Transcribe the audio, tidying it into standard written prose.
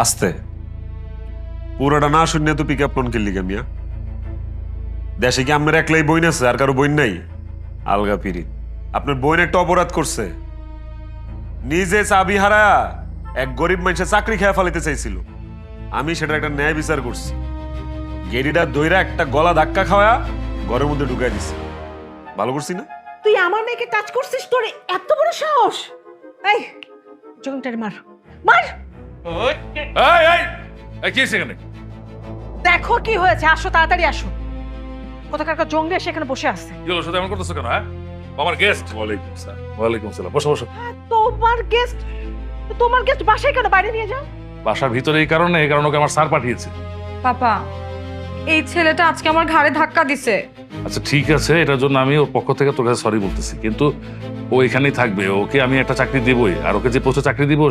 আস্তে পুরোটা না শুনে তো পিক আপ কোন কিনলি মিয়া? দেশে কি আপনার একলাই বইন আছে আর কারো বইন নাই? আলগা পিরি আপনার বইন একটা অপরাধ করছে। নিজে চাবি হারা এক গরিব মানুষের চাকরি খেয়ে ফেলাইতে চাইছিল। আমি সেটা একটা ন্যায় বিচার করছি। গেরিটা দইরা একটা গলা ধাক্কা খাওয়া ঘরের মধ্যে ঢুকাই দিছে। ভালো করছি না? তুই আমার মেয়েকে টাচ করছিস, তোর এত বড় সাহস? এই জঙ্গটারে মার মার। কি সেখানে? দেখো কি হয়েছে, আসো তাড়াতাড়ি আসো। কোথাকার জঙ্গলি এসে এখানে বসে আছে। কি হলো, সাথে এমন করতেছো কেন? হ্যাঁ, আমার গেস্ট। ওয়ালাইকুম আসসালাম। ওয়ালাইকুম আসসালাম, বসো বসো। তোমার গেস্ট বাসায় কেন? বাইরে নিয়ে যাও। বাসার ভিতরে এই কারণে ওকে আমার স্যার পাঠিয়েছে। পাপা, এই ছেলেটা আজকে আমার ঘাড়ে ধাক্কা দিছে। আচ্ছা ঠিক আছে, এটার জন্য আমি ওর পক্ষ থেকে তোর কাছে সরি বলতেছি, কিন্তু ও এখানেই থাকবে। ওকে আমি একটা চাকরি দিবই, আর ওকে যে পোস্টে চাকরি দিব